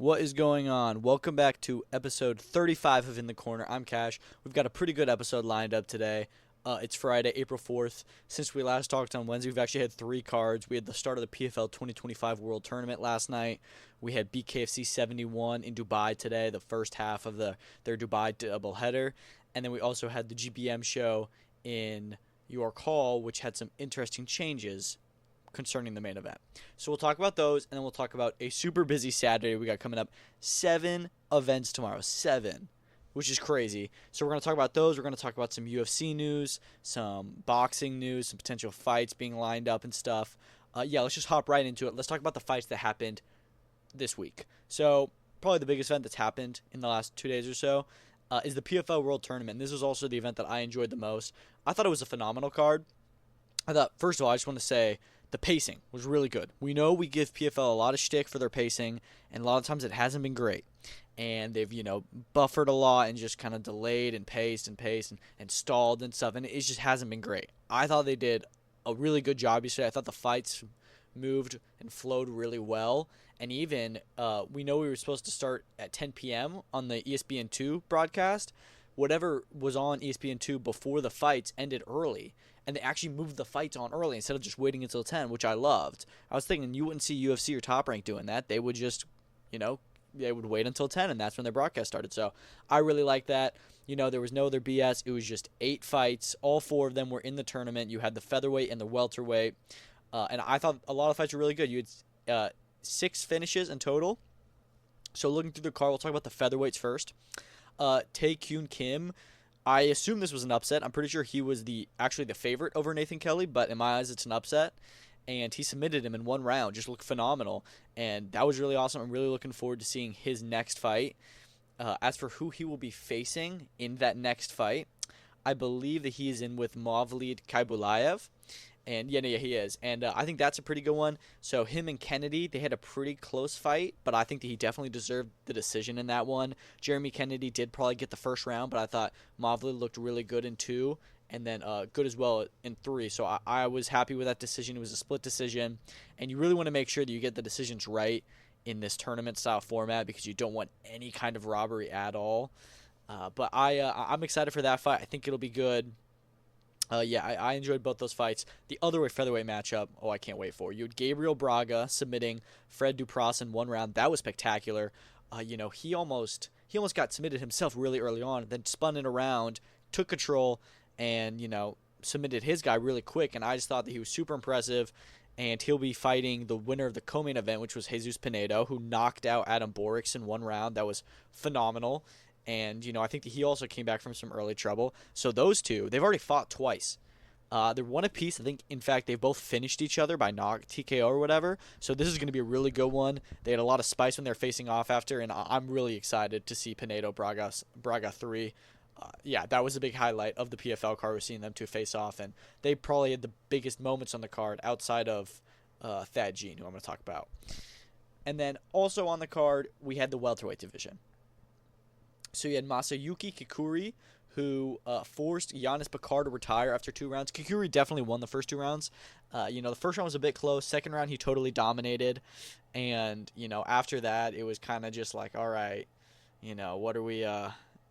What is going on? Welcome back to episode 35 of In the Corner. I'm Cash. We've got a pretty good episode lined up today. It's Friday, April 4th. Since we last talked on Wednesday, we've actually had three cards. We had the start of the PFL 2025 World Tournament last night. We had BKFC 71 in Dubai today, the first half of their Dubai doubleheader. And then we also had the GBM show in York Hall, which had some interesting changes concerning the main event. So we'll talk about those, and then we'll talk about a super busy Saturday we got coming up. 7 events tomorrow. 7. Which is crazy. So we're going to talk about those. We're going to talk about some UFC news, some boxing news, some potential fights being lined up and stuff. Let's just hop right into it. Let's talk about the fights that happened this week. So probably the biggest event that's happened in the last 2 days or so is the PFL World Tournament. This was also the event that I enjoyed the most. I thought it was a phenomenal card. I thought, first of all, I just want to say the pacing was really good. We know we give PFL a lot of shtick for their pacing, and a lot of times it hasn't been great. And they've, buffered a lot and just kind of delayed and paced and stalled and stuff, and it just hasn't been great. I thought they did a really good job yesterday. I thought the fights moved and flowed really well. And even, we know we were supposed to start at 10 p.m. on the ESPN2 broadcast. Whatever was on ESPN2 before the fights ended early. And they actually moved the fights on early instead of just waiting until 10, which I loved. I was thinking you wouldn't see UFC or Top Rank doing that. They would just, they would wait until 10, and that's when their broadcast started. So I really like that. There was no other BS. It was just 8 fights. All 4 of them were in the tournament. You had the featherweight and the welterweight. And I thought a lot of fights were really good. You had 6 finishes in total. So looking through the card, we'll talk about the featherweights first. Tae-Kyun Kim, I assume this was an upset. I'm pretty sure he was actually the favorite over Nathan Kelly, but in my eyes, it's an upset. And he submitted him in 1 round, just looked phenomenal. And that was really awesome. I'm really looking forward to seeing his next fight. As for who he will be facing in that next fight, I believe that he is in with Mavlid Kaibulaev. And yeah, he is. And I think that's a pretty good one. So him and Kennedy, they had a pretty close fight, but I think that he definitely deserved the decision in that one. Jeremy Kennedy did probably get the first round, but I thought Mavlid looked really good in 2, and then good as well in 3. So I was happy with that decision. It was a split decision, and you really want to make sure that you get the decisions right in this tournament-style format because you don't want any kind of robbery at all. But I'm excited for that fight. I think it'll be good. I enjoyed both those fights. The other featherweight matchup, I can't wait for. You had Gabriel Braga submitting Fred Dupross in 1 round. That was spectacular. He almost got submitted himself really early on, then spun it around, took control, and, submitted his guy really quick. And I just thought that he was super impressive. And he'll be fighting the winner of the co-main event, which was Jesus Pinedo, who knocked out Adam Borics in 1 round. That was phenomenal. And, I think that he also came back from some early trouble. So those two, they've already fought twice. They're 1 apiece. I think, in fact, they've both finished each other by TKO or whatever. So this is going to be a really good one. They had a lot of spice when they're facing off after, and I'm really excited to see Pinedo Braga 3. That was a big highlight of the PFL card. We're seeing them two face off, and they probably had the biggest moments on the card outside of Thad Jean, who I'm going to talk about. And then also on the card, we had the welterweight division. So you had Masayuki Kikuri, who forced Giannis Bakar to retire after 2 rounds. Kikuri definitely won the first 2 rounds. The first round was a bit close. Second round, he totally dominated. And, after that, it was kind of just like, all right, what are we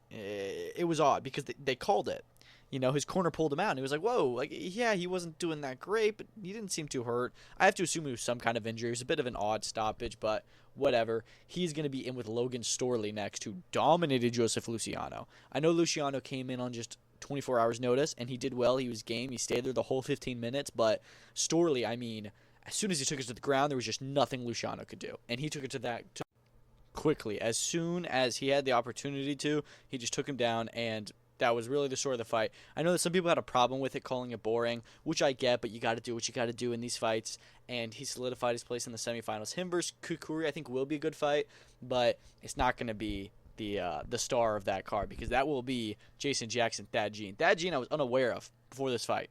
it was odd because they called it. His corner pulled him out, and he was like, whoa, he wasn't doing that great, but he didn't seem too hurt. I have to assume it was some kind of injury. It was a bit of an odd stoppage, but whatever. He's going to be in with Logan Storley next, who dominated Joseph Luciano. I know Luciano came in on just 24 hours notice, and he did well. He was game. He stayed there the whole 15 minutes, but Storley, as soon as he took it to the ground, there was just nothing Luciano could do, and he took it to that quickly. As soon as he had the opportunity to, he just took him down, and that was really the story of the fight. I know that some people had a problem with it, calling it boring, which I get, but you got to do what you got to do in these fights, and he solidified his place in the semifinals. Him versus Kukuri, I think, will be a good fight, but it's not going to be the star of that card because that will be Jason Jackson, Thad Jean. Thad Jean I was unaware of before this fight.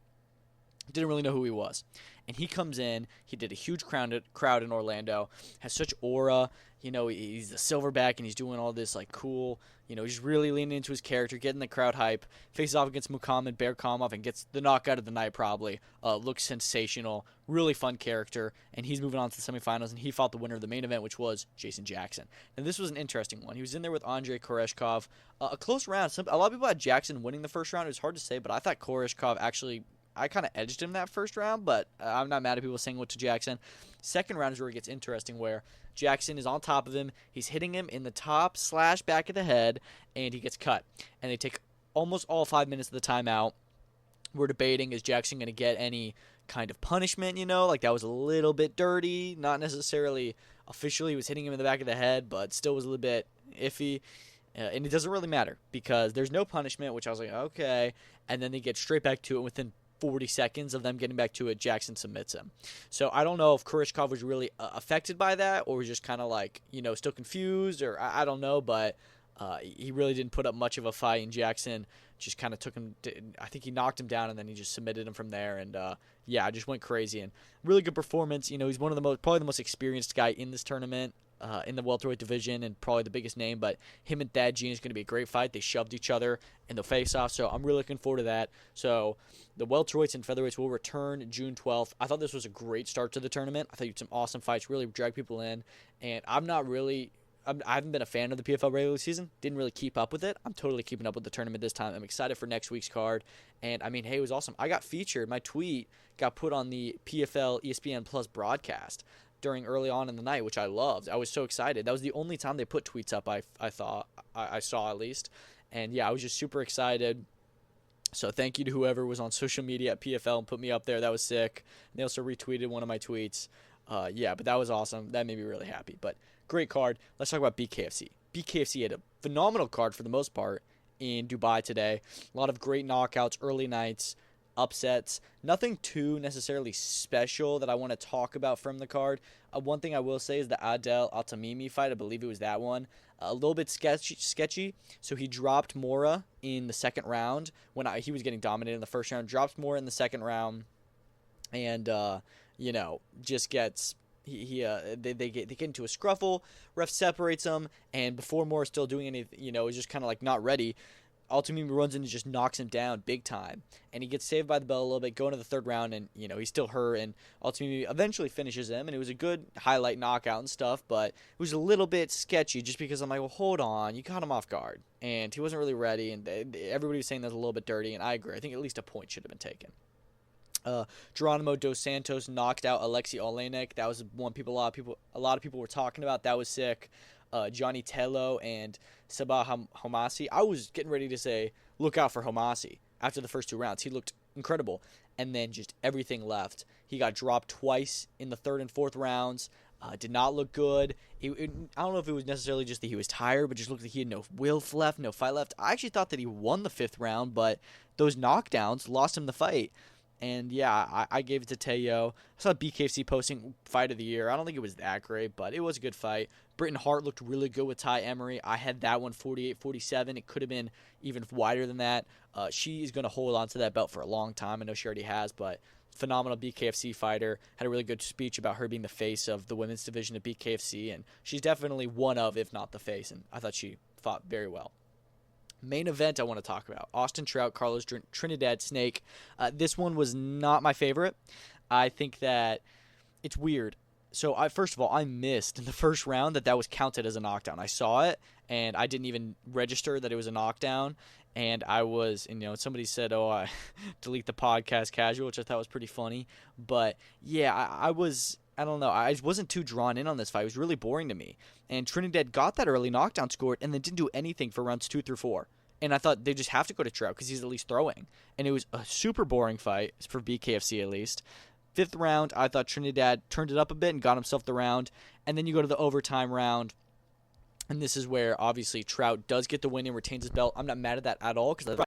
Didn't really know who he was. And he comes in, he did a huge crowd in Orlando, has such aura, he's a silverback and he's doing all this like cool, he's really leaning into his character, getting the crowd hype. Faces off against Muhammad Bearkamov and gets the knockout of the night probably. Looks sensational, really fun character, and he's moving on to the semifinals, and he fought the winner of the main event, which was Jason Jackson. And this was an interesting one. He was in there with Andrei Koreshkov. A close round. A lot of people had Jackson winning the first round. It was hard to say, but I thought Koreshkov actually, I kind of edged him that first round, but I'm not mad at people saying what to Jackson. Second round is where it gets interesting, where Jackson is on top of him. He's hitting him in the top / back of the head, and he gets cut. And they take almost all 5 minutes of the timeout. We're debating, is Jackson going to get any kind of punishment, like that was a little bit dirty, not necessarily officially. He was hitting him in the back of the head, but still was a little bit iffy. And it doesn't really matter because there's no punishment, which I was like, okay. And then they get straight back to it within 40 seconds of them getting back to it. Jackson submits him. So I don't know if Koreshkov was really affected by that or was just kind of like, still confused, or I don't know, but he really didn't put up much of a fight, and Jackson just kind of took him. I think he knocked him down, and then he just submitted him from there. And I just went crazy, and really good performance. He's one of probably the most experienced guy in this tournament. In the welterweight division, and probably the biggest name, but him and Thad Gene is going to be a great fight. They shoved each other in the face-off, so I'm really looking forward to that. So the welterweights and featherweights will return June 12th. I thought this was a great start to the tournament. I thought you had some awesome fights, really drag people in, and I haven't been a fan of the PFL regular season. Didn't really keep up with it. I'm totally keeping up with the tournament this time. I'm excited for next week's card, and hey, it was awesome. I got featured. My tweet got put on the PFL ESPN Plus broadcast during early on in the night, which I loved. I was so excited. That was the only time they put tweets up I saw at least. And I was just super excited. So thank you to whoever was on social media at PFL and put me up there. That was sick. And they also retweeted one of my tweets. But that was awesome. That made me really happy. But great card. Let's talk about BKFC. BKFC had a phenomenal card for the most part in Dubai today. A lot of great knockouts, early nights, upsets. Nothing too necessarily special that I want to talk about from the card. One thing I will say is the Adel Altamimi fight. I believe it was that one. A little bit sketchy. So he dropped Mora in the second round when he was getting dominated in the first round. Drops Mora in the second round, and just gets. They get into a scruffle. Ref separates them, and before Mora's still doing anything, is just kind of like not ready. Altamimi runs in and just knocks him down big time. And he gets saved by the bell a little bit, going to the third round, and, he's still hurt. And Altamimi eventually finishes him, and it was a good highlight knockout and stuff, but it was a little bit sketchy just because I'm like, well, hold on, you caught him off guard. And he wasn't really ready, and everybody was saying that was a little bit dirty, and I agree. I think at least a point should have been taken. Geronimo Dos Santos knocked out Alexei Olenek. That was one a lot of people were talking about. That was sick. Johnny Tello and Sabah Homasi. I was getting ready to say, look out for Homasi after the first two rounds. He looked incredible. And then just everything left. He got dropped twice in the third and fourth rounds. Did not look good. I don't know if it was necessarily just that he was tired, but just looked like he had no will left, no fight left. I actually thought that he won the fifth round, but those knockdowns lost him the fight. And I gave it to Tszyu. I saw BKFC posting fight of the year. I don't think it was that great, but it was a good fight. Britton Hart looked really good with Ty Emery. I had that one 48-47. It could have been even wider than that. She is going to hold on to that belt for a long time. I know she already has, but phenomenal BKFC fighter. Had a really good speech about her being the face of the women's division of BKFC, and she's definitely one of, if not the face, and I thought she fought very well. Main event I want to talk about. Austin Trout, Carlos Trinidad Snake. This one was not my favorite. I think that it's weird. So, first of all, I missed in the first round that was counted as a knockdown. I saw it, and I didn't even register that it was a knockdown. And I was, somebody said, I delete the podcast casual, which I thought was pretty funny. But, I don't know. I wasn't too drawn in on this fight. It was really boring to me. And Trinidad got that early knockdown score and then didn't do anything for rounds 2 through 4. And I thought they just have to go to Trout because he's at least throwing. And it was a super boring fight for BKFC at least. Fifth round, I thought Trinidad turned it up a bit and got himself the round. And then you go to the overtime round. And this is where, obviously, Trout does get the win and retains his belt. I'm not mad at that at all because I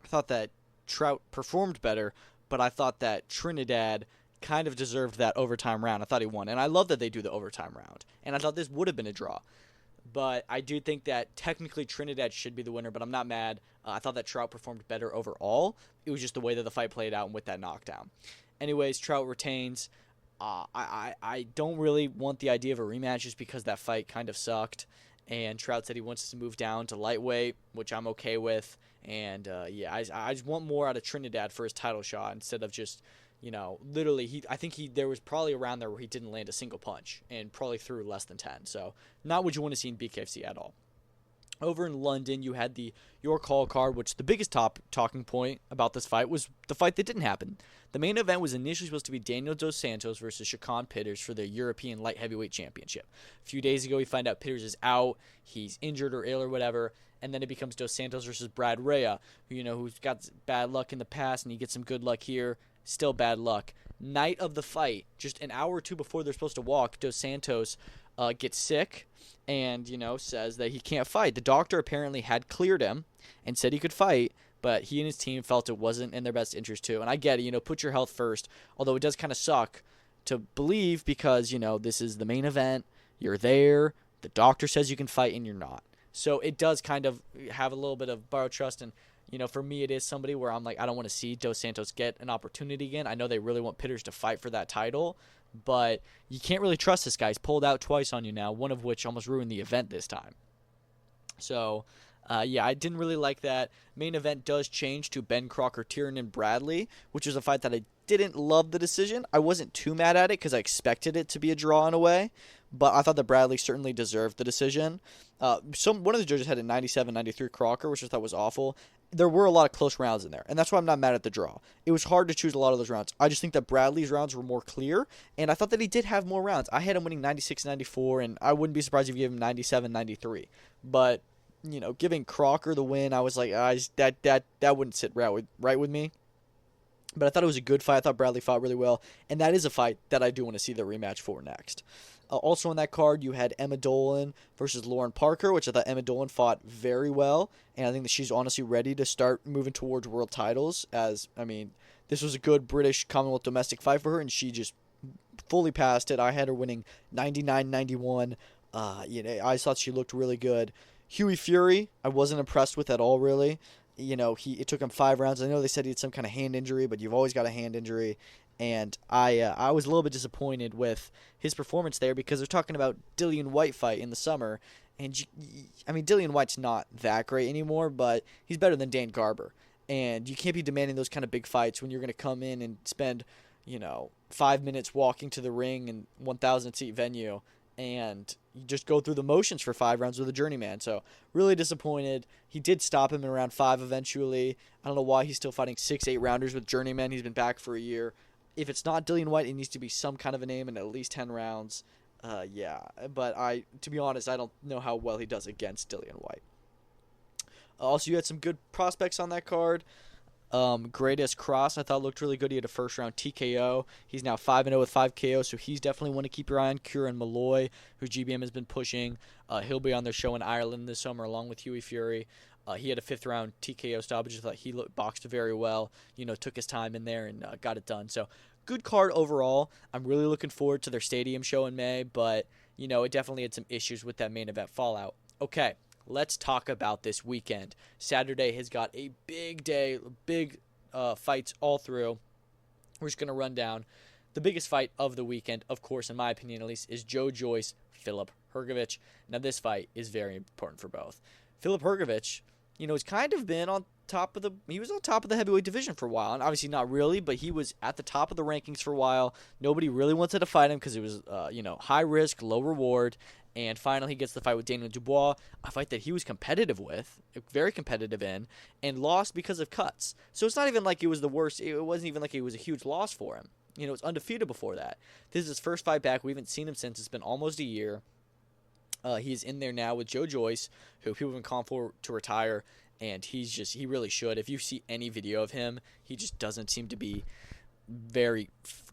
thought that Trout performed better. But I thought that Trinidad kind of deserved that overtime round. I thought he won. And I love that they do the overtime round. And I thought this would have been a draw. But I do think that technically Trinidad should be the winner, but I'm not mad. I thought that Trout performed better overall. It was just the way that the fight played out and with that knockdown. Anyways, Trout retains. I don't really want the idea of a rematch just because that fight kind of sucked. And Trout said he wants to move down to lightweight, which I'm okay with. And I just want more out of Trinidad for his title shot instead of just, literally I think there was probably around there where he didn't land a single punch and probably threw less than 10. So not what you want to see in BKFC at all. Over in London, you had the Your Call card, which the biggest talking point about this fight was the fight that didn't happen. The main event was initially supposed to be Daniel Dos Santos versus Shakan Pitters for the European Light Heavyweight Championship. A few days ago, we find out Pitters is out, he's injured or ill or whatever, and then it becomes Dos Santos versus Brad Rhea, who's got bad luck in the past, and he gets some good luck here. Still bad luck. Night of the fight, just an hour or two before they're supposed to walk, Dos Santos gets sick and, says that he can't fight. The doctor apparently had cleared him and said he could fight, but he and his team felt it wasn't in their best interest to. And I get it, put your health first, although it does kind of suck to believe because, this is the main event. You're there. The doctor says you can fight and you're not. So it does kind of have a little bit of borrowed trust. And, for me, it is somebody where I'm like, I don't want to see Dos Santos get an opportunity again. I know they really want Pitters to fight for that title, but you can't really trust this guy. He's pulled out twice on you now, one of which almost ruined the event this time. So, I didn't really like that. Main event does change to Ben Crocker, Tiernan Bradley, which was a fight that I didn't love the decision. I wasn't too mad at it because I expected it to be a draw in a way, but I thought that Bradley certainly deserved the decision. One of the judges had a 97-93 Crocker, which I thought was awful. There were a lot of close rounds in there, and that's why I'm not mad at the draw. It was hard to choose a lot of those rounds. I just think that Bradley's rounds were more clear, and I thought that he did have more rounds. I had him winning 96-94, and I wouldn't be surprised if you gave him 97-93. But, giving Crocker the win, I was like, that wouldn't sit right with me. But I thought it was a good fight. I thought Bradley fought really well, and that is a fight that I do want to see the rematch for next. Also on that card, you had Emma Dolan versus Lauren Parker, which I thought Emma Dolan fought very well, and I think that she's honestly ready to start moving towards world titles. This was a good British Commonwealth domestic fight for her, and she just fully passed it. I had her winning 99-91. I thought she looked really good. Hughie Fury, I wasn't impressed with at all, really. It took him 5 rounds. I know they said he had some kind of hand injury, but you've always got a hand injury. And I was a little bit disappointed with his performance there because they're talking about Dillian White fight in the summer. And, Dillian White's not that great anymore, but he's better than Dan Garber. And you can't be demanding those kind of big fights when you're going to come in and spend, 5 minutes walking to the ring in 1,000-seat venue and you just go through the motions for 5 rounds with a journeyman. So really disappointed. He did stop him in round 5 eventually. I don't know why he's still fighting 6-8 rounders with journeyman. He's been back for a year. If it's not Dillian White, it needs to be some kind of a name in at least 10 rounds. But to be honest, I don't know how well he does against Dillian White. Also, you had some good prospects on that card. Greatest Cross, I thought looked really good. He had a first round TKO. He's now 5-0 with 5 KO, so he's definitely one to keep your eye on. Kieran Malloy, who GBM has been pushing. He'll be on their show in Ireland this summer along with Hughie Fury. He had a 5th round TKO stoppage. I thought he boxed very well. Took his time in there and got it done. So good card overall. I'm really looking forward to their stadium show in May, but it definitely had some issues with that main event fallout. Okay. Let's talk about this weekend. Saturday has got a big day, big fights all through. We're just going to run down the biggest fight of the weekend, of course, in my opinion at least, is Joe Joyce Filip Hrgovic. Now, this fight is very important for both. Filip Hrgovic, has kind of been on top of the heavyweight division for a while, and obviously not really, but he was at the top of the rankings for a while. Nobody really wanted to fight him because it was, high risk, low reward. And finally, he gets the fight with Daniel Dubois, a fight that he was competitive with, very competitive in, and lost because of cuts. So it's not even like it was the worst. It wasn't even like it was a huge loss for him. It was undefeated before that. This is his first fight back. We haven't seen him since. It's been almost a year. He's in there now with Joe Joyce, who people have been calling for to retire, and he really should. If you see any video of him, he just doesn't seem to be very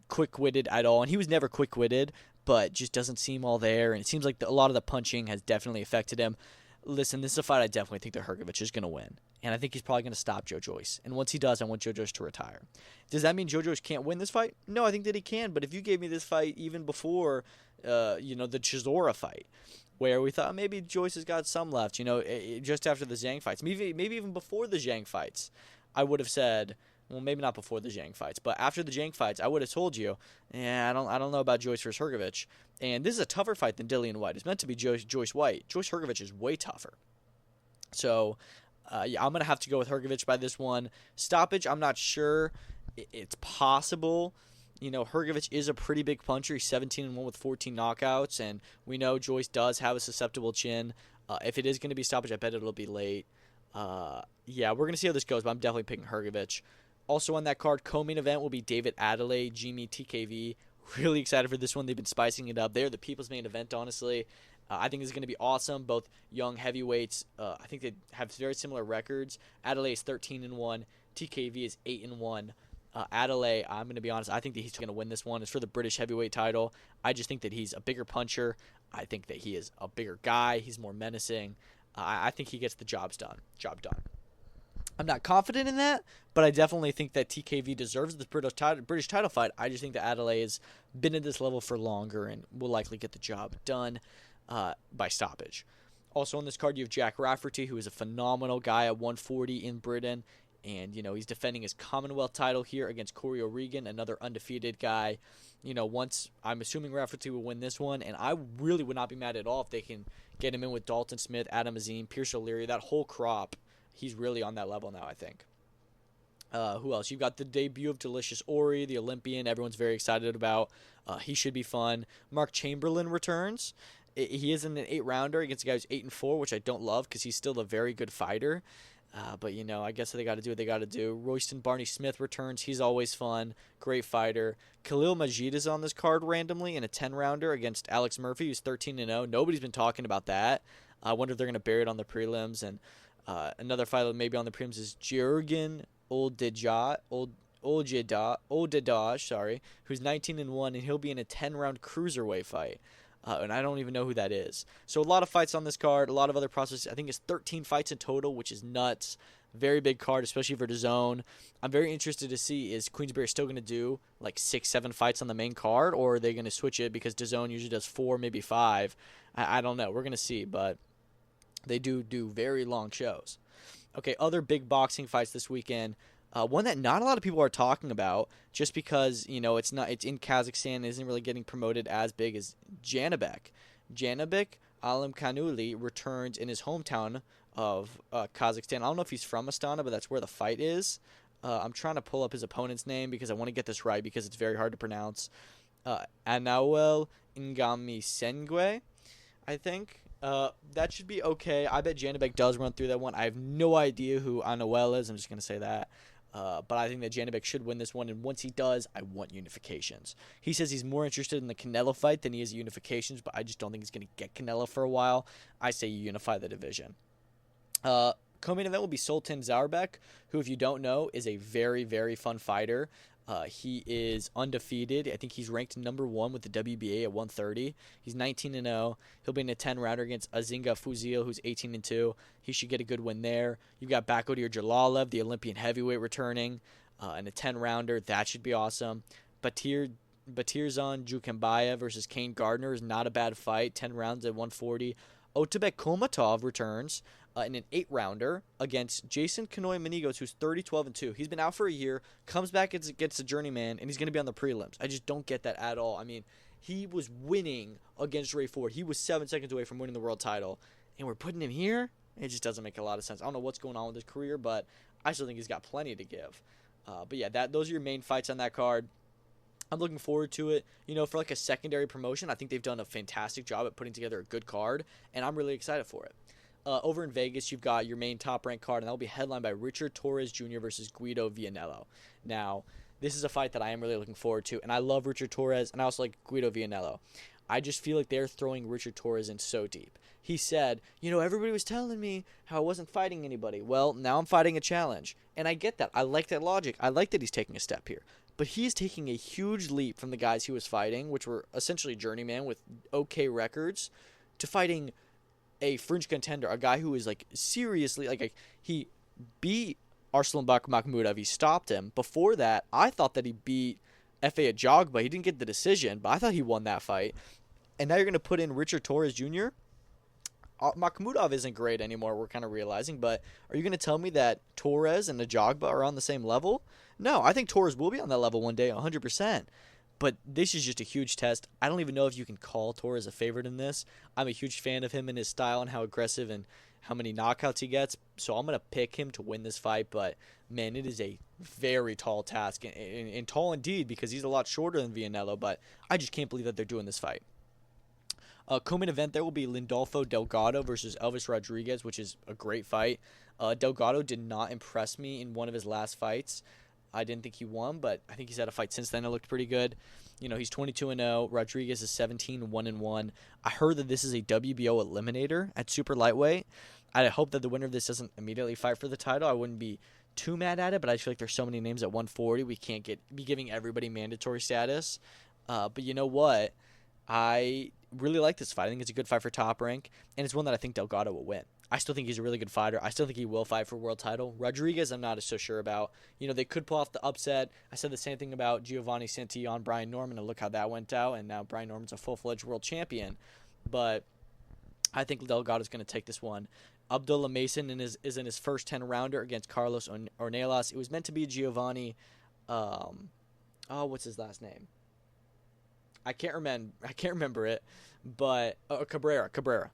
quick-witted at all. And he was never quick-witted, but just doesn't seem all there, and it seems like a lot of the punching has definitely affected him. Listen, this is a fight I definitely think that Hrgovic is going to win, and I think he's probably going to stop Joe Joyce. And once he does, I want Joe Joyce to retire. Does that mean Joe Joyce can't win this fight? No, I think that he can, but if you gave me this fight even before, the Chisora fight, where we thought maybe Joyce has got some left, just after the Zhang fights, maybe even before the Zhang fights, I would have said, well, maybe not before the Zhang fights, but after the Zhang fights, I would have told you, I don't know about Joyce versus Hrgovic. And this is a tougher fight than Dillian White. It's meant to be Joyce White. Joyce Hrgovic is way tougher. So, yeah, I'm going to have to go with Hrgovic by this one. Stoppage, I'm not sure. It's possible. Hrgovic is a pretty big puncher. He's 17-1 with 14 knockouts, and we know Joyce does have a susceptible chin. If it is going to be stoppage, I bet it'll be late. Yeah, we're going to see how this goes, but I'm definitely picking Hrgovic. Also on that card, co-main event will be David Adelaide, Jimmy TKV. Really excited for this one. They've been spicing it up. They're the people's main event, honestly. I think this is going to be awesome. Both young heavyweights. I think they have very similar records. Adelaide is 13-1. TKV is 8-1. Adelaide, I'm going to be honest, I think that he's going to win this one. It's for the British heavyweight title. I just think that he's a bigger puncher. I think that he is a bigger guy. He's more menacing. I think he gets the job done. I'm not confident in that, but I definitely think that TKV deserves the British title fight. I just think that Adelaide has been at this level for longer and will likely get the job done by stoppage. Also on this card, you have Jack Rafferty, who is a phenomenal guy at 140 in Britain. And, he's defending his Commonwealth title here against Corey O'Regan, another undefeated guy. Once I'm assuming Rafferty will win this one, and I really would not be mad at all if they can get him in with Dalton Smith, Adam Azim, Pierce O'Leary, that whole crop. He's really on that level now, I think. Who else? You've got the debut of Delicious Ori, the Olympian. Everyone's very excited about. He should be fun. Mark Chamberlain returns. He is in an 8-rounder against a guy who's 8-4, which I don't love because he's still a very good fighter. But, I guess they got to do what they got to do. Royston Barney Smith returns. He's always fun. Great fighter. Khalil Majid is on this card randomly in a 10-rounder against Alex Murphy, who's 13-0. Nobody's been talking about that. I wonder if they're going to bury it on the prelims. And another fight maybe on the prelims is Jurgen Oldedaj, who's 19-1, and he'll be in a 10-round cruiserweight fight. And I don't even know who that is. So a lot of fights on this card, a lot of other processes. I think it's 13 fights in total, which is nuts. Very big card, especially for DAZN. I'm very interested to see, is Queensberry still going to do like 6-7 fights on the main card, or are they going to switch it because DAZN usually does 4, maybe 5? I don't know. We're going to see, but they do very long shows. Okay, other big boxing fights this weekend. One that not a lot of people are talking about, just because it's in Kazakhstan, isn't really getting promoted as big as Janibek. Janibek Alimkhanuli returns in his hometown of Kazakhstan. I don't know if he's from Astana, but that's where the fight is. I'm trying to pull up his opponent's name because I want to get this right because it's very hard to pronounce. Anauel Ngamisengwe, I think. That should be okay. I bet Janibek does run through that one. I have no idea who Anauel is. I'm just going to say that. But I think that Janibek should win this one, and once he does, I want unifications. He says he's more interested in the Canelo fight than he is unifications, but I just don't think he's going to get Canelo for a while. I say you unify the division. Co-main event will be Sultan Zarbek, who, if you don't know, is a very, very fun fighter. He is undefeated. I think he's ranked number 1 with the WBA at 130. He's 19-0. He'll be in a 10-rounder against Azinga Fuzil, who's 18-2. He should get a good win there. You've got Bakodir Jalalev, the Olympian heavyweight, returning in a 10-rounder. That should be awesome. Batirzan Jukembaya versus Kane Gardner is not a bad fight. 10 rounds at 140. Otabek Komatov returns in an 8-rounder against Jason Kanoy Manigos, who's 30-12-2. He's been out for a year, comes back against a journeyman, and he's going to be on the prelims. I just don't get that at all. I mean, he was winning against Ray Ford. He was 7 seconds away from winning the world title, and we're putting him here? It just doesn't make a lot of sense. I don't know what's going on with his career, but I still think he's got plenty to give. But yeah, those are your main fights on that card. I'm looking forward to it. For like a secondary promotion, I think they've done a fantastic job at putting together a good card, and I'm really excited for it. Over in Vegas, you've got your main top-ranked card, and that will be headlined by Richard Torres Jr. versus Guido Vianello. Now, this is a fight that I am really looking forward to, and I love Richard Torres, and I also like Guido Vianello. I just feel like they're throwing Richard Torres in so deep. He said, everybody was telling me how I wasn't fighting anybody. Well, now I'm fighting a challenge, and I get that. I like that logic. I like that he's taking a step here. But he's taking a huge leap from the guys he was fighting, which were essentially journeyman with okay records, to fighting a fringe contender, a guy who is seriously, he beat Arslanbek Makhmudov. He stopped him. Before that, I thought that he beat F.A. Ajagba. He didn't get the decision, but I thought he won that fight. And now you're going to put in Richard Torres Jr.? Makhmudov isn't great anymore, we're kind of realizing, but are you going to tell me that Torres and Najagba are on the same level? No, I think Torres will be on that level one day, 100%. But this is just a huge test. I don't even know if you can call Torres a favorite in this. I'm a huge fan of him and his style and how aggressive and how many knockouts he gets. So I'm going to pick him to win this fight. But, man, it is a very tall task. And tall indeed, because he's a lot shorter than Vianello. But I just can't believe that they're doing this fight. Co-main event, there will be Lindolfo Delgado versus Elvis Rodriguez, which is a great fight. Delgado did not impress me in one of his last fights. I didn't think he won, but I think he's had a fight since then. It looked pretty good. You know, he's 22-0. Rodriguez is 17-1-1. I heard that this is a WBO eliminator at super lightweight. I hope that the winner of this doesn't immediately fight for the title. I wouldn't be too mad at it, but I feel like there's so many names at 140. We can't be giving everybody mandatory status. But you know what? I really like this fight. I think it's a good fight for Top Rank, and it's one that I think Delgado will win. I still think he's a really good fighter. I still think he will fight for world title. Rodriguez, I'm not so sure about. You know, they could pull off the upset. I said the same thing about Giovanni Santillon, Brian Norman, and look how that went out, and now Brian Norman's a full-fledged world champion. But I think Delgado's going to take this one. Abdullah Mason is in his first 10-rounder against Carlos Ornelas. It was meant to be Giovanni, what's his last name? I can't remember it, but Cabrera. Cabrera.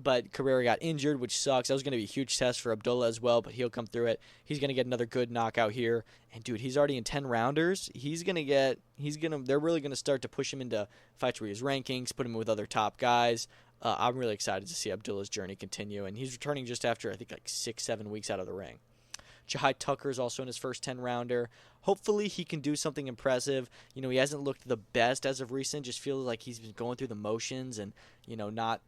But Cabrera got injured, which sucks. That was going to be a huge test for Abdullah as well, but he'll come through it. He's going to get another good knockout here. And dude, he's already in 10 rounders. They're really going to start to push him into fights where he has rankings, put him with other top guys. I'm really excited to see Abdullah's journey continue, and he's returning just after I think like 6-7 weeks out of the ring. Jahai Tucker is also in his first 10-rounder. Hopefully he can do something impressive. You know, he hasn't looked the best as of recent. Just feels like he's been going through the motions and, you know, not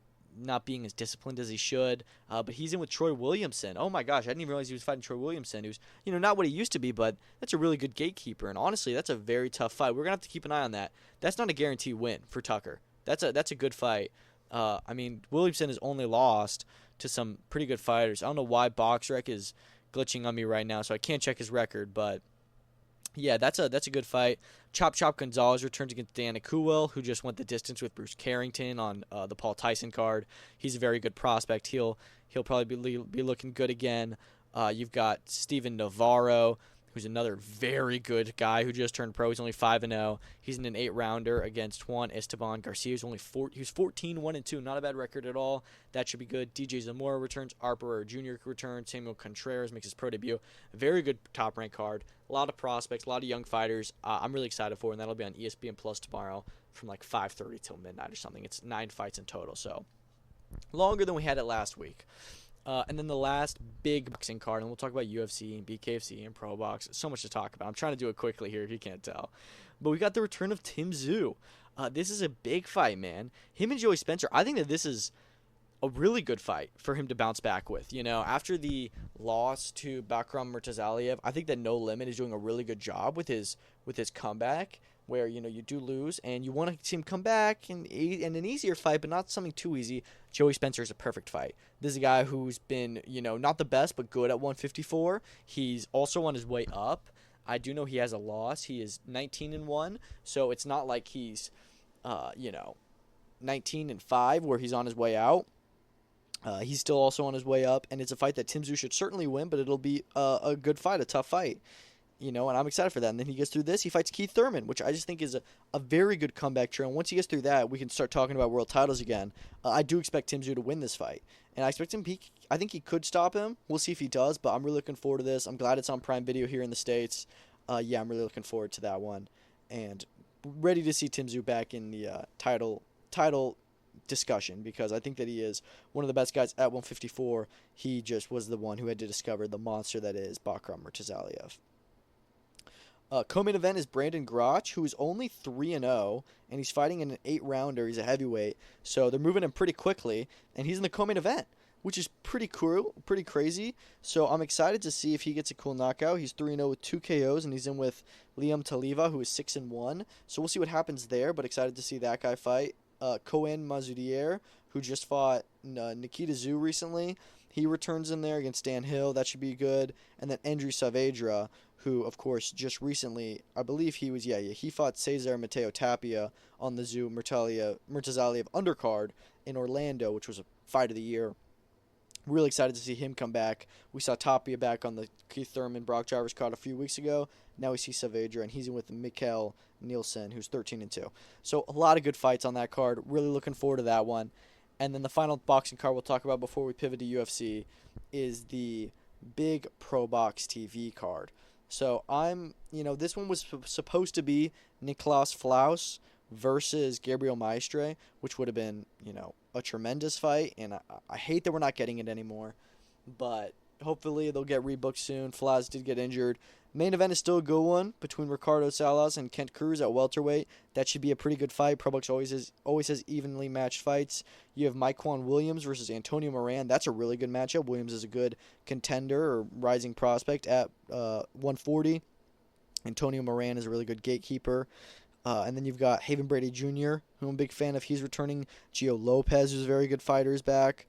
being as disciplined as he should. But he's in with Troy Williamson. Oh my gosh, I didn't even realize he was fighting Troy Williamson, who's, you know, not what he used to be, but that's a really good gatekeeper. And honestly, that's a very tough fight. We're going to have to keep an eye on that. That's not a guaranteed win for Tucker. That's a good fight. I mean, Williamson has only lost to some pretty good fighters. I don't know why BoxRec is glitching on me right now, so I can't check his record, but yeah, that's a good fight. Chop Gonzalez returns against Dan Akuel, who just went the distance with Bruce Carrington on the Paul Tyson card. He's a very good prospect. He'll probably be looking good again. You've got Steven Navarro, who's another very good guy who just turned pro. He's only 5-0. He's in an 8-rounder against Juan Esteban Garcia, who's only 14-1-2. Not a bad record at all. That should be good. DJ Zamora returns. Arper Jr. returns. Samuel Contreras makes his pro debut. Very good top-ranked card. A lot of prospects, a lot of young fighters. I'm really excited for it, and that'll be on ESPN Plus tomorrow from like 5:30 till midnight or something. It's 9 fights in total, so longer than we had it last week. And then the last big boxing card, and we'll talk about UFC and BKFC and Pro Box. So much to talk about. I'm trying to do it quickly here if you can't tell. But we got the return of Tszyu. This is a big fight, man. Him and Joey Spencer, I think that this is a really good fight for him to bounce back with. You know, after the loss to Bakram Murtazaliev, I think that No Limit is doing a really good job with his comeback, where, you know, you do lose and you want to see him come back in an easier fight, but not something too easy. Joey Spencer is a perfect fight. This is a guy who's been, you know, not the best, but good at 154. He's also on his way up. I do know he has a loss. He is 19-1, so it's not like he's, 19-5 where he's on his way out. He's still also on his way up, and it's a fight that Tszyu should certainly win, but it'll be a good fight, a tough fight. You know, and I'm excited for that. And then he gets through this. He fights Keith Thurman, which I just think is a very good comeback trail. And once he gets through that, we can start talking about world titles again. I do expect Tszyu to win this fight. And I expect him, I think he could stop him. We'll see if he does, but I'm really looking forward to this. I'm glad it's on Prime Video here in the States. I'm really looking forward to that one. And ready to see Tszyu back in the title discussion, because I think that he is one of the best guys at 154. He just was the one who had to discover the monster that is Bakram Murtazaliev. Co-main event is Brandon Grotch, who is only 3-0, and he's fighting in an 8-rounder. He's a heavyweight, so they're moving him pretty quickly, and he's in the co-main event, which is pretty cool, pretty crazy. So I'm excited to see if he gets a cool knockout. He's 3-0 with 2 KOs, and he's in with Liam Taliva, who is 6-1. So we'll see what happens there, but excited to see that guy fight. Cohen Mazoudier, who just fought Nikita Tszyu recently. He returns in there against Dan Hill. That should be good. And then Andrew Saavedra, who, of course, just recently, I believe he was, he fought Cesar Mateo Tapia on the Tszyu Murtazaliev undercard, in Orlando, which was a fight of the year. Really excited to see him come back. We saw Tapia back on the Keith Thurman Brock Drivers card a few weeks ago. Now we see Saavedra, and he's in with Mikkel Nielsen, who's 13-2. So a lot of good fights on that card. Really looking forward to that one. And then the final boxing card we'll talk about before we pivot to UFC is the big Pro Box TV card. So this one was supposed to be Niklas Flaus versus Gabriel Maestre, which would have been, a tremendous fight, and I hate that we're not getting it anymore, but hopefully they'll get rebooked soon. Flaus did get injured. Main event is still a good one between Ricardo Salas and Kent Cruz at welterweight. That should be a pretty good fight. Pro Box always has evenly matched fights. You have Myquan Williams versus Antonio Moran. That's a really good matchup. Williams is a good contender or rising prospect at 140. Antonio Moran is a really good gatekeeper. And then you've got Haven Brady Jr., who I'm a big fan of. He's returning. Gio Lopez, who's a very good fighter, is back.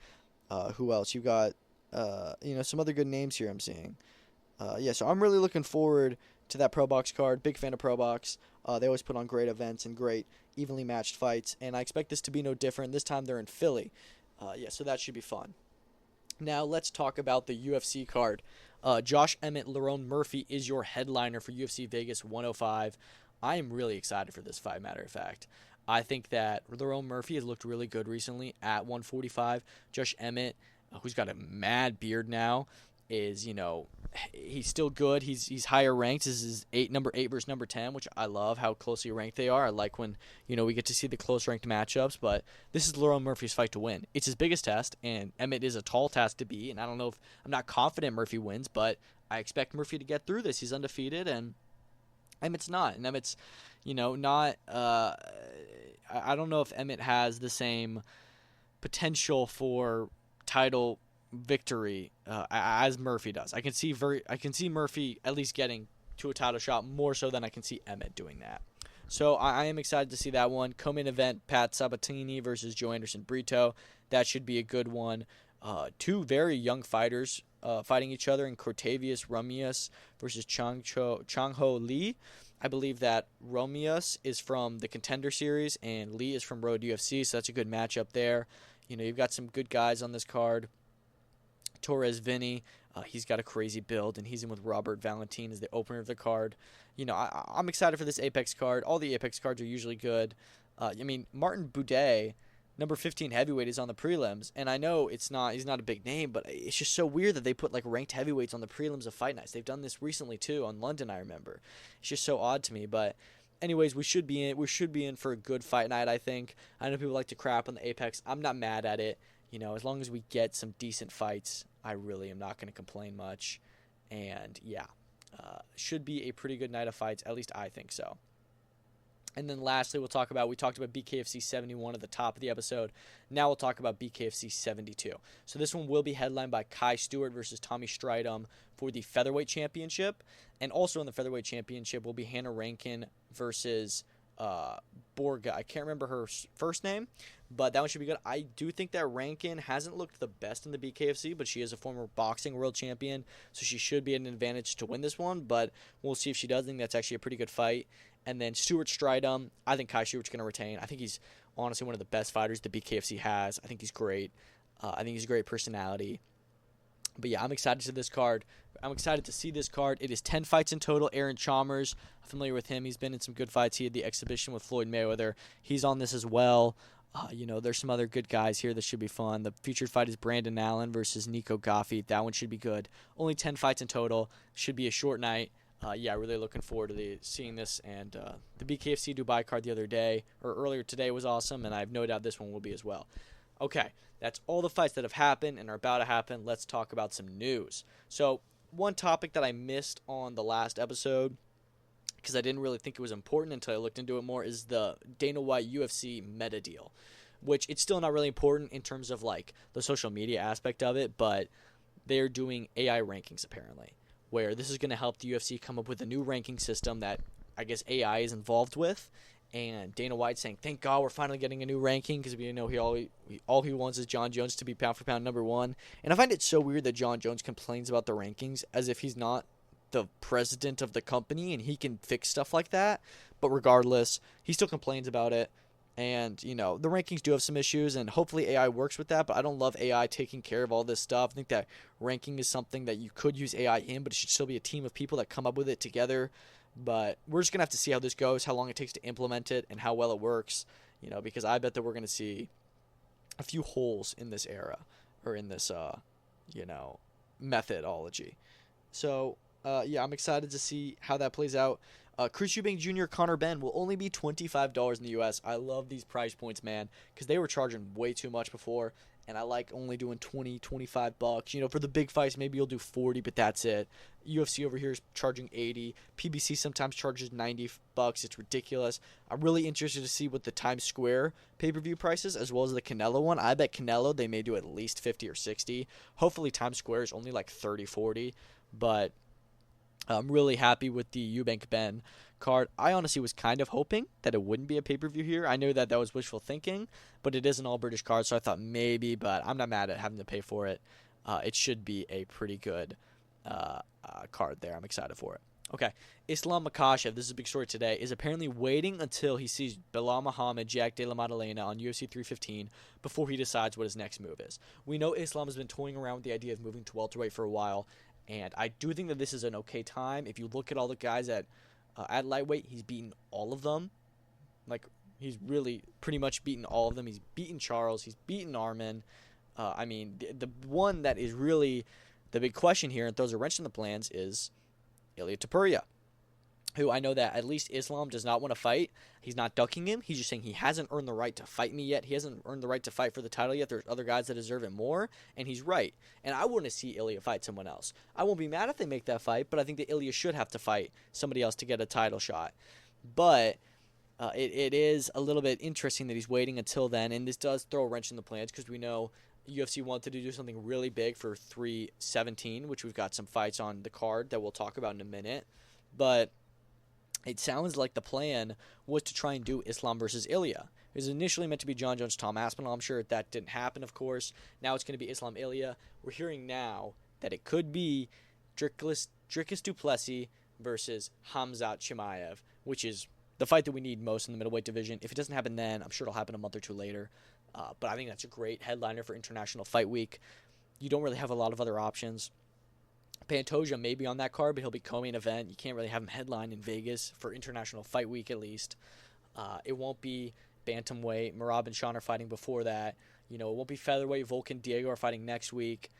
Who else? You've got, some other good names here I'm seeing. So I'm really looking forward to that Pro Box card. Big fan of Pro Box. They always put on great events and great evenly matched fights. And I expect this to be no different. This time they're in Philly. So that should be fun. Now let's talk about the UFC card. Josh Emmett, Lerone Murphy is your headliner for UFC Vegas 105. I am really excited for this fight, matter of fact. I think that Lerone Murphy has looked really good recently at 145. Josh Emmett, who's got a mad beard now, is, he's still good. He's higher ranked. This is number 8 versus number 10, which I love how closely ranked they are. I like when, we get to see the close ranked matchups, but this is Lerone Murphy's fight to win. It's his biggest test, and Emmett is a tall task to beat, and I don't know if I'm not confident Murphy wins, but I expect Murphy to get through this. He's undefeated, and Emmett's not. And Emmett's, not I don't know if Emmett has the same potential for title victory as Murphy does. I can see Murphy at least getting to a title shot more so than I can see Emmett doing that. So I am excited to see that one. Co-main event, Pat Sabatini versus Joe Anderson Brito. That should be a good one. Two very young fighters fighting each other in Cortavius Romius versus Chang-Ho Lee. I believe that Romius is from the Contender Series and Lee is from Road UFC, so that's a good matchup there. You've got some good guys on this card. Torres Vinny, he's got a crazy build, and he's in with Robert Valentin as the opener of the card. I'm excited for this Apex card. All the Apex cards are usually good. Martin Boudet, number 15 heavyweight, is on the prelims, and I know he's not a big name, but it's just so weird that they put ranked heavyweights on the prelims of fight nights. They've done this recently too on London, I remember. It's just so odd to me, but anyways, we should be in for a good fight night, I think. I know people like to crap on the Apex. I'm not mad at it. As long as we get some decent fights, I really am not going to complain much. And should be a pretty good night of fights. At least I think so. And then lastly, we talked about BKFC 71 at the top of the episode. Now we'll talk about BKFC 72. So this one will be headlined by Kai Stewart versus Tommy Stridham for the Featherweight Championship. And also in the Featherweight Championship will be Hannah Rankin versus Borga. I can't remember her first name, but that one should be good. I do think that Rankin hasn't looked the best in the BKFC, but she is a former boxing world champion, so she should be at an advantage to win this one, but we'll see if she does. I think that's actually a pretty good fight. And then Stewart Stridham, I think Kai Stewart's going to retain. I think he's honestly one of the best fighters the BKFC has. I think he's great. I think he's a great personality. But I'm excited to see this card. It is 10 fights in total. Aaron Chalmers, I'm familiar with him. He's been in some good fights. He had the exhibition with Floyd Mayweather. He's on this as well. There's some other good guys here that should be fun. The featured fight is Brandon Allen versus Nico Goffi. That one should be good. Only 10 fights in total. Should be a short night. Really looking forward to seeing this. And the BKFC Dubai card the other day, or earlier today, was awesome, and I have no doubt this one will be as well. Okay, that's all the fights that have happened and are about to happen. Let's talk about some news. So, one topic that I missed on the last episode, because I didn't really think it was important until I looked into it more, is the Dana White UFC meta deal, which it's still not really important in terms of the social media aspect of it, but they're doing AI rankings apparently, where this is going to help the UFC come up with a new ranking system that I guess AI is involved with. And Dana White saying, thank God we're finally getting a new ranking, because we know all he wants is John Jones to be pound for pound number one. And I find it so weird that John Jones complains about the rankings as if he's not the president of the company and he can fix stuff like that. But regardless, he still complains about it. And, the rankings do have some issues, and hopefully AI works with that, but I don't love AI taking care of all this stuff. I think that ranking is something that you could use AI in, but it should still be a team of people that come up with it together. But we're just going to have to see how this goes, how long it takes to implement it, and how well it works, because I bet that we're going to see a few holes in this era, or in this, methodology. So, I'm excited to see how that plays out. Chris Eubank Jr. Conor Benn will only be $25 in the U.S. I love these price points, man, because they were charging way too much before, and I like only doing $20, $25. For the big fights, maybe you'll do 40, but that's it. UFC over here is charging 80. PBC sometimes charges $90. It's ridiculous. I'm really interested to see what the Times Square pay-per-view price is, as well as the Canelo one. I bet Canelo, they may do at least 50 or 60. Hopefully Times Square is only like 30, 40, but I'm really happy with the Eubank Ben card. I honestly was kind of hoping that it wouldn't be a pay-per-view here. I know that was wishful thinking, but it is an all-British card, so I thought maybe, but I'm not mad at having to pay for it. It should be a pretty good card there. I'm excited for it. Okay, Islam Makhachev, this is a big story today, is apparently waiting until he sees Belal Muhammad, Jack de la Maddalena on UFC 315 before he decides what his next move is. We know Islam has been toying around with the idea of moving to welterweight for a while, and I do think that this is an okay time. If you look at all the guys at lightweight, he's beaten all of them. Like, he's really pretty much beaten all of them. He's beaten Charles. He's beaten Arman. The one that is really the big question here and throws a wrench in the plans is Ilia Topuria, who I know that at least Islam does not want to fight. He's not ducking him. He's just saying he hasn't earned the right to fight me yet. He hasn't earned the right to fight for the title yet. There's other guys that deserve it more, and he's right. And I want to see Ilia fight someone else. I won't be mad if they make that fight, but I think that Ilia should have to fight somebody else to get a title shot. But it is a little bit interesting that he's waiting until then, and this does throw a wrench in the plans because we know UFC wanted to do something really big for 317, which we've got some fights on the card that we'll talk about in a minute. But it sounds like the plan was to try and do Islam versus Ilia. It was initially meant to be John Jones, Tom Aspinall. I'm sure that didn't happen, of course. Now it's going to be Islam Ilia. We're hearing now that it could be Dricus du Plessis versus Khamzat Chimaev, which is the fight that we need most in the middleweight division. If it doesn't happen then, I'm sure it'll happen a month or two later. But I think that's a great headliner for International Fight Week. You don't really have a lot of other options. Pantoja may be on that card, but he'll be co-main event. You can't really have him headline in Vegas for International Fight Week, at least. It won't be bantamweight. Merab and Sean are fighting before that. It won't be featherweight. Volk and Diego are fighting next week.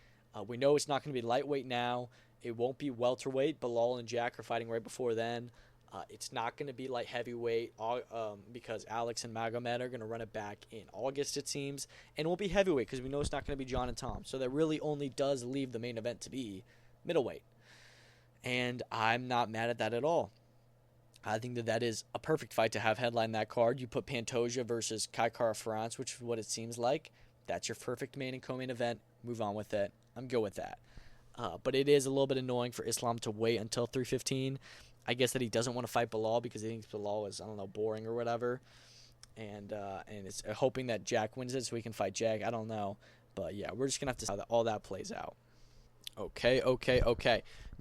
We know it's not going to be lightweight now. It won't be welterweight. Bilal and Jack are fighting right before then. It's not going to be light heavyweight because Alex and Magomed are going to run it back in August, it seems. And it won't be heavyweight because we know it's not going to be John and Tom. So that really only does leave the main event to be middleweight. And I'm not mad at that at all. I think that is a perfect fight to have headline that card. You put Pantoja versus Kai Kara France, which is what it seems like. That's your perfect main and co-main event. Move on with it. I'm good with that. But it is a little bit annoying for Islam to wait until 315. I guess that he doesn't want to fight Bilal because he thinks Bilal is, boring or whatever. And it's hoping that Jack wins it so he can fight Jack. I don't know. But yeah, we're just going to have to see how all that plays out. Okay.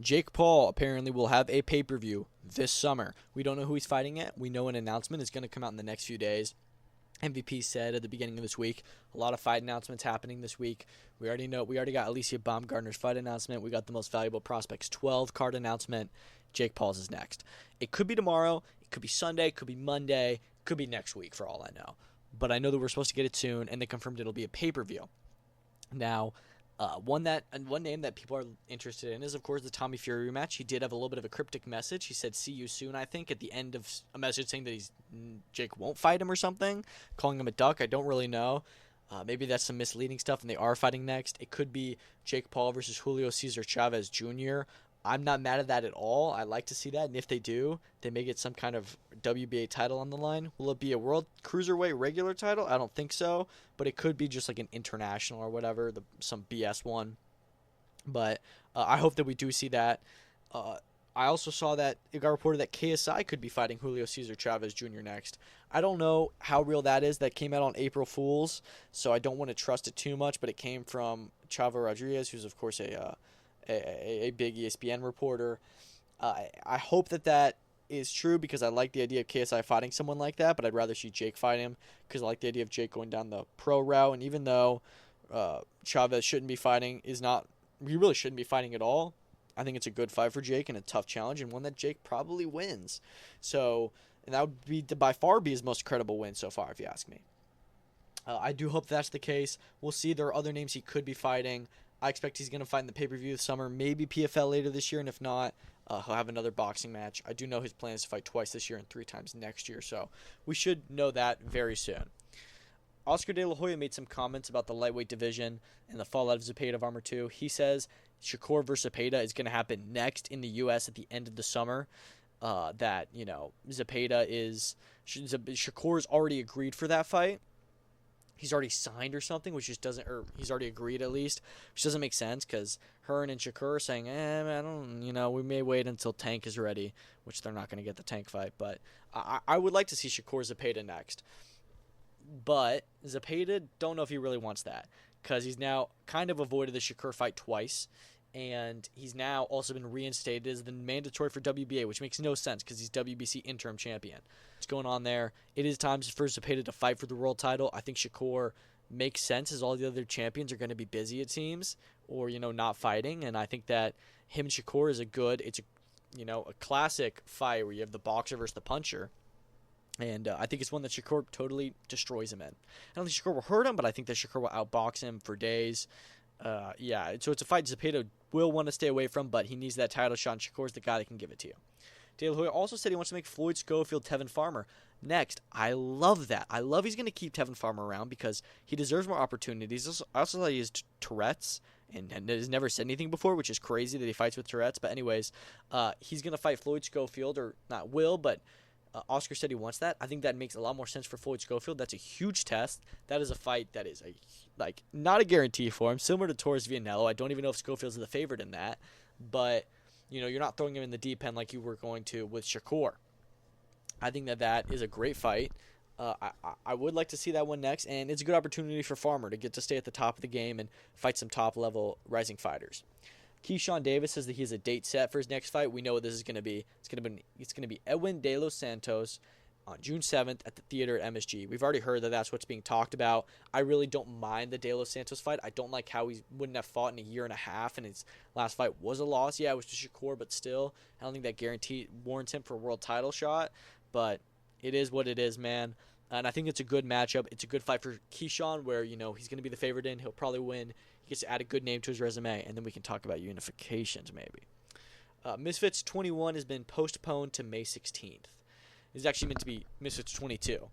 Jake Paul apparently will have a pay-per-view this summer. We don't know who he's fighting yet. We know an announcement is going to come out in the next few days. MVP said at the beginning of this week, a lot of fight announcements happening this week. We already got Alicia Baumgartner's fight announcement. We got the Most Valuable Prospects 12 card announcement. Jake Paul's is next. It could be tomorrow. It could be Sunday. It could be Monday. It could be next week for all I know. But I know that we're supposed to get it soon, and they confirmed it'll be a pay-per-view. Now, one name that people are interested in is, of course, the Tommy Fury rematch. He did have a little bit of a cryptic message. He said, "See you soon," I think, at the end of a message saying that Jake won't fight him or something, calling him a duck. I don't really know. Maybe that's some misleading stuff, and they are fighting next. It could be Jake Paul versus Julio Cesar Chavez Jr. I'm not mad at that at all. I like to see that, and if they do, they may get some kind of WBA title on the line. Will it be a World Cruiserweight regular title? I don't think so, but it could be just like an international or whatever, some BS one. But I hope that we do see that. I also saw that it got reported that KSI could be fighting Julio Cesar Chavez Jr. next. I don't know how real that is. That came out on April Fool's, so I don't want to trust it too much, but it came from Chavo Rodriguez, who's, of course, a big ESPN reporter. I hope that is true because I like the idea of KSI fighting someone like that, but I'd rather see Jake fight him because I like the idea of Jake going down the pro route. And even though Chavez shouldn't be fighting, he really shouldn't be fighting at all, I think it's a good fight for Jake and a tough challenge and one that Jake probably wins. So, and that would be by far be his most credible win so far, if you ask me. I do hope that's the case. We'll see. There are other names he could be fighting. I expect he's going to fight in the pay-per-view this summer, maybe PFL later this year, and if not, he'll have another boxing match. I do know his plan is to fight twice this year and 3 times next year, so we should know that very soon. Oscar De La Hoya made some comments about the lightweight division and the fallout of Zepeda of Armor 2. He says Shakur versus Zepeda is going to happen next in the U.S. at the end of the summer. That, Zepeda Shakur's already agreed for that fight. He's already signed or something, which just doesn't, or he's already agreed at least, which doesn't make sense because Hearn and Shakur are saying, we may wait until Tank is ready, which they're not going to get the Tank fight. But I would like to see Shakur Zepeda next. But Zepeda, don't know if he really wants that because he's now kind of avoided the Shakur fight twice. And he's now also been reinstated as the mandatory for WBA, which makes no sense because he's WBC interim champion. What's going on there? It is time for Zepeda to fight for the world title. I think Shakur makes sense as all the other champions are going to be busy, it seems, or, not fighting. And I think that him and Shakur is a classic fight where you have the boxer versus the puncher. And I think it's one that Shakur totally destroys him in. I don't think Shakur will hurt him, but I think that Shakur will outbox him for days. So it's a fight Zepeda will want to stay away from, but he needs that title shot, and Shakur's the guy that can give it to you. De La Hoya also said he wants to make Floyd Schofield Tevin Farmer next. I love that. I love he's going to keep Tevin Farmer around because he deserves more opportunities. I also thought he has Tourette's and has never said anything before, which is crazy that he fights with Tourette's. But anyways, he's going to fight Floyd Schofield, or not will, but Oscar said he wants that. I think that makes a lot more sense for Floyd Schofield. That's a huge test. That is a fight that is not a guarantee for him. Similar to Torres Vianello. I don't even know if Schofield's the favorite in that. But, you're not throwing him in the deep end like you were going to with Shakur. I think that is a great fight. I would like to see that one next. And it's a good opportunity for Farmer to get to stay at the top of the game and fight some top-level rising fighters. Keyshawn Davis says that he has a date set for his next fight. We know what this is going to be. It's going to be Edwin De Los Santos on June 7th at the theater at MSG. We've already heard that that's what's being talked about. I really don't mind the De Los Santos fight. I don't like how he wouldn't have fought in a year and a half, and his last fight was a loss. Yeah, it was to Shakur, but still, I don't think that guarantee warrants him for a world title shot. But it is what it is, man. And I think it's a good matchup. It's a good fight for Keyshawn where, he's going to be the favorite in. He'll probably win. He gets to add a good name to his resume, and then we can talk about unifications maybe. Misfits 21 has been postponed to May 16th. It's actually meant to be Misfits 22.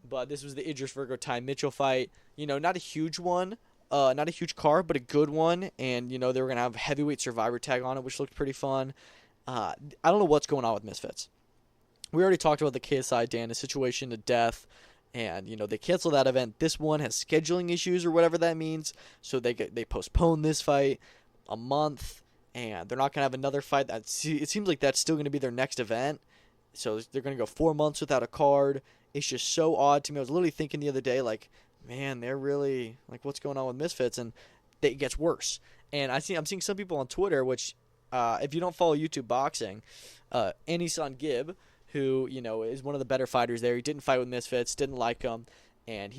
But this was the Idris Virgo-Ty Mitchell fight. Not a huge one. Not a huge card, but a good one. And, they were going to have a heavyweight survivor tag on it, which looked pretty fun. I don't know what's going on with Misfits. We already talked about the KSI Dana situation to death. And, they canceled that event. This one has scheduling issues or whatever that means. So they postponed this fight a month. And they're not going to have another fight. It seems like that's still going to be their next event. So they're going to go 4 months without a card. It's just so odd to me. I was literally thinking the other day, man, they're really, what's going on with Misfits? And it gets worse. And I'm seeing some people on Twitter, which, if you don't follow YouTube Boxing, Anisan Gibb, who, is one of the better fighters there. He didn't fight with Misfits, didn't like him. And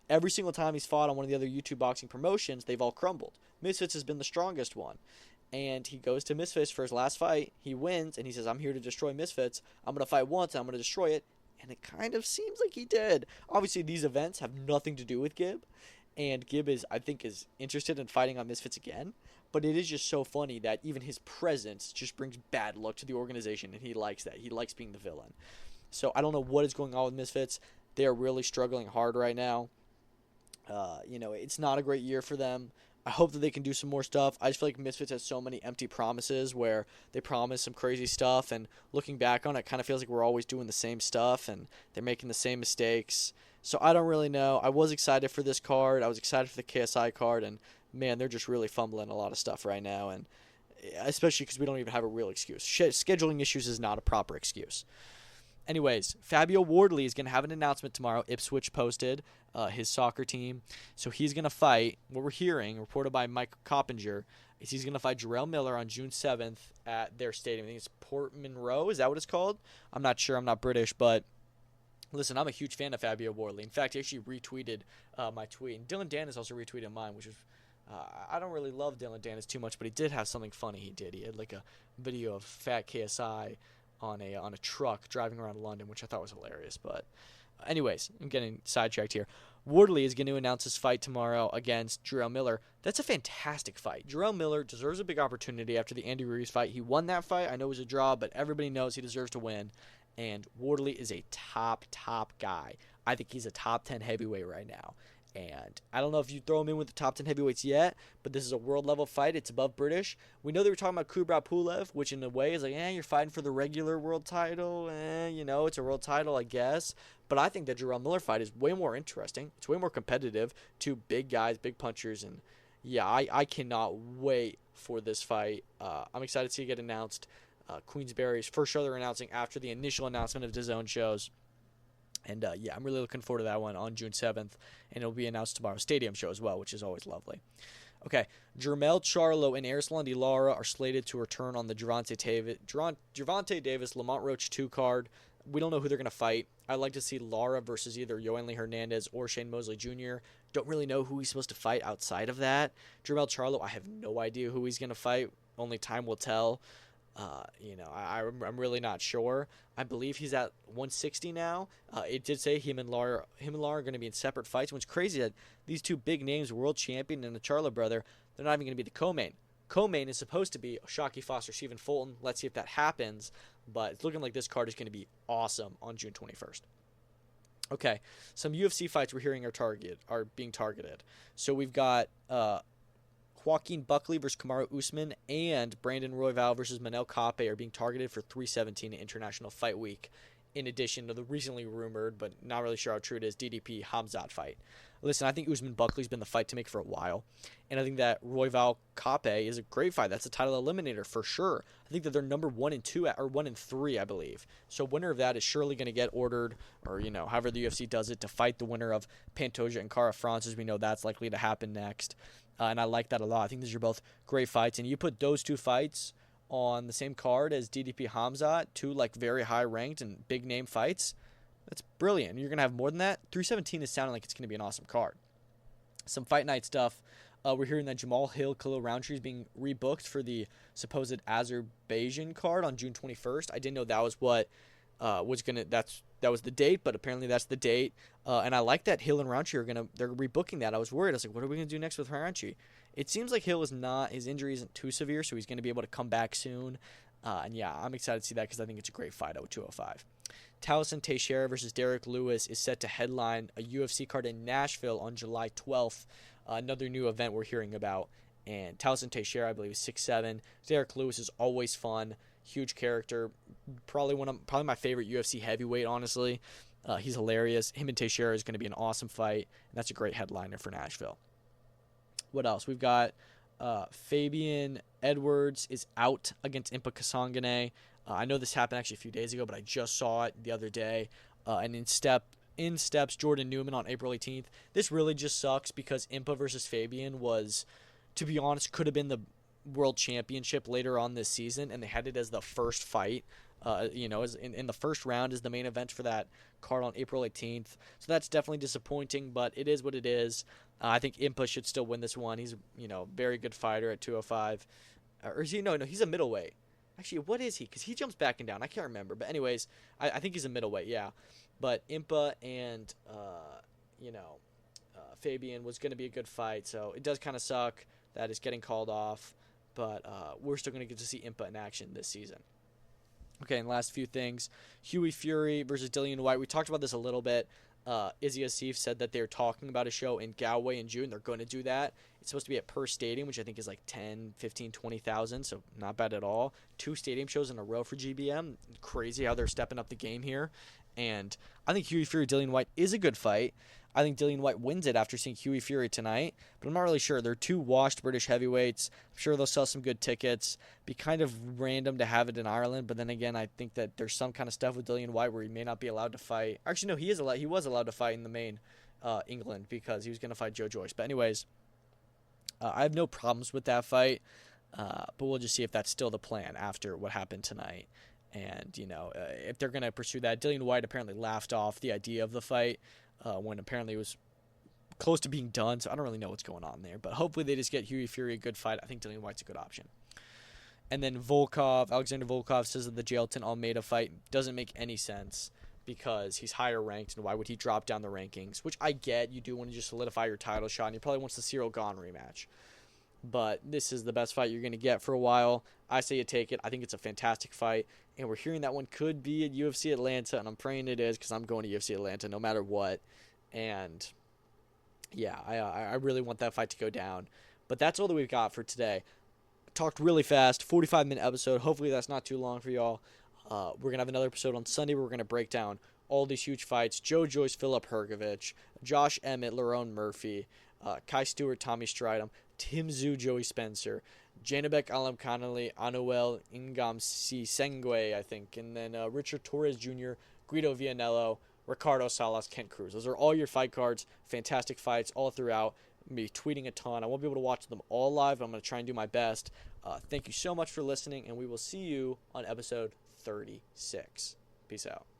every single time he's fought on one of the other YouTube boxing promotions, they've all crumbled. Misfits has been the strongest one. And he goes to Misfits for his last fight. He wins, and he says, I'm here to destroy Misfits. I'm going to fight once, and I'm going to destroy it. And it kind of seems like he did. Obviously, these events have nothing to do with Gibb. And Gibb is interested in fighting on Misfits again. But it is just so funny that even his presence just brings bad luck to the organization, and he likes that. He likes being the villain. So I don't know what is going on with Misfits. They're really struggling hard right now. It's not a great year for them. I hope that they can do some more stuff. I just feel like Misfits has so many empty promises where they promise some crazy stuff, and looking back on it, it kind of feels like we're always doing the same stuff, and they're making the same mistakes. So I don't really know. I was excited for this card. I was excited for the KSI card, and man, they're just really fumbling a lot of stuff right now, and especially because we don't even have a real excuse. Scheduling issues is not a proper excuse. Anyways, Fabio Wardley is going to have an announcement tomorrow. Ipswich posted his soccer team. So he's going to fight, what we're hearing, reported by Mike Coppinger, is he's going to fight Jarrell Miller on June 7th at their stadium. I think it's Port Monroe. Is that what it's called? I'm not sure. I'm not British, but listen, I'm a huge fan of Fabio Wardley. In fact, he actually retweeted my tweet. And Dylan Dennis also retweeted mine, which is I don't really love Dylan Dennis too much, but he did have something funny he did. He had like a video of Fat KSI on a truck driving around London, which I thought was hilarious. But anyways, I'm getting sidetracked here. Wardley is going to announce his fight tomorrow against Jarrell Miller. That's a fantastic fight. Jarrell Miller deserves a big opportunity after the Andy Ruiz fight. He won that fight. I know it was a draw, but everybody knows he deserves to win. And Wardley is a top guy. I think he's a top 10 heavyweight right now. And I don't know if you throw him in with the top 10 heavyweights yet, but this is a world-level fight. It's above British. We know they were talking about Kubrat Pulev, which in a way is like, you're fighting for the regular world title. It's a world title, I guess. But I think the Jarrell Miller fight is way more interesting. It's way more competitive. Two big guys, big punchers. And, yeah, I cannot wait for this fight. I'm excited to see it get announced. Queensberry's first show they're announcing after the initial announcement of DAZN shows. And, I'm really looking forward to that one on June 7th. And it'll be announced tomorrow. Stadium show as well, which is always lovely. Okay, Jermell Charlo and Arislandi Lara are slated to return on the Gervonta Davis Lamont Roach 2 card. We don't know who they're going to fight. I'd like to see Lara versus either Yoanli Hernandez or Shane Mosley Jr. Don't really know who he's supposed to fight outside of that. Jermell Charlo, I have no idea who he's going to fight. Only time will tell. I'm really not sure. I believe he's at 160 now. It did say him and Lara are going to be in separate fights. What's crazy that these two big names, world champion and the Charlo brother, they're not even going to be the co-main. Co-main is supposed to be Shockey Foster, Stephen Fulton. Let's see if that happens. But it's looking like this card is going to be awesome on June 21st. Okay, some UFC fights we're hearing are being targeted. So we've got Joaquin Buckley versus Kamaru Usman and Brandon Royval versus Manel Kape are being targeted for 317 International Fight Week, in addition to the recently rumored, but not really sure how true it is, DDP Hamzat fight. Listen, I think Usman Buckley's been the fight to make for a while, and I think that Royval Kape is a great fight. That's a title eliminator for sure. I think that they're number 1 and 2 or 1 and 3, I believe. So winner of that is surely going to get ordered, or however the UFC does it, to fight the winner of Pantoja and Cara France, as we know that's likely to happen next. And I like that a lot. I think these are both great fights, and you put those two fights on the same card as DDP Hamzat, two very high ranked and big name fights. That's brilliant. You're going to have more than that. 317 is sounding like it's going to be an awesome card. Some fight night stuff. We're hearing that Jamal Hill, Khalil Roundtree is being rebooked for the supposed Azerbaijan card on June 21st. I didn't know that was what that was the date, but apparently that's the date. And I like that Hill and Roundtree they're rebooking that. I was worried. I was like, what are we going to do next with Roundtree? It seems like Hill his injury isn't too severe, so he's going to be able to come back soon. And yeah, I'm excited to see that because I think it's a great fight at 205. Taliesin Teixeira versus Derek Lewis is set to headline a UFC card in Nashville on July 12th. Another new event we're hearing about. And Taliesin Teixeira, I believe, is 6'7". Derek Lewis is always fun. Huge character. Probably my favorite UFC heavyweight, honestly. He's hilarious. Him and Teixeira is going to be an awesome fight. And that's a great headliner for Nashville. What else? We've got Fabian Edwards is out against Impa Kasangane. I know this happened actually a few days ago, but I just saw it the other day. And in steps Jordan Newman on April 18th. This really just sucks because Impa versus Fabian was, to be honest, could have been the World Championship later on this season, and they had it as the first fight. As in the first round is the main event for that card on April 18th. So that's definitely disappointing, but it is what it is. I think Impa should still win this one. He's very good fighter at 205. Or is he? No, he's a middleweight. Actually, what is he? Because he jumps back and down. I can't remember. But anyways, I think he's a middleweight, yeah. But Impa and, Fabian was going to be a good fight. So it does kind of suck that it's getting called off. But we're still going to get to see Impa in action this season. Okay, and last few things. Hughie Fury versus Dillian White. We talked about this a little bit. Izzy Asif said that they're talking about a show in Galway in June. They're going to do that. It's supposed to be at Per Stadium, which I think is like 10, 15, 20,000, so not bad at all. 2 stadium shows in a row for GBM. Crazy how they're stepping up the game here. And I think Hughie Fury, Dillian White is a good fight. I think Dillian Whyte wins it after seeing Hughie Fury tonight, but I'm not really sure. They're two washed British heavyweights. I'm sure they'll sell some good tickets. Be kind of random to have it in Ireland, but then again, I think that there's some kind of stuff with Dillian Whyte where he may not be allowed to fight. Actually, no, he was allowed to fight in the main England because he was going to fight Joe Joyce. But anyways, I have no problems with that fight, but we'll just see if that's still the plan after what happened tonight. And, if they're going to pursue that. Dillian Whyte apparently laughed off the idea of the fight when apparently it was close to being done. So I don't really know what's going on there. But hopefully they just get Hughie Fury a good fight. I think Dillian Whyte's a good option. And then Alexander Volkov says that the Jailton Almeida fight doesn't make any sense because he's higher ranked, and why would he drop down the rankings? Which I get. You do want to just solidify your title shot, and he probably wants the Cyril Gane rematch. But this is the best fight you're going to get for a while. I say you take it. I think it's a fantastic fight. And we're hearing that one could be at UFC Atlanta, and I'm praying it is because I'm going to UFC Atlanta no matter what. And, yeah, I really want that fight to go down. But that's all that we've got for today. Talked really fast, 45-minute episode. Hopefully that's not too long for y'all. We're going to have another episode on Sunday where we're going to break down all these huge fights. Joe Joyce, Filip Hrgovic, Josh Emmett, Lerone Murphy, Kai Stewart, Tommy Stridham, Tszyu, Joey Spencer, Janabek Alam Connolly, Anuel Ingam Sengwe, I think, and then Richard Torres Jr., Guido Vianello, Ricardo Salas, Kent Cruz. Those are all your fight cards. Fantastic fights all throughout. I'm going to be tweeting a ton. I won't be able to watch them all live, but I'm going to try and do my best. Thank you so much for listening, and we will see you on episode 36. Peace out.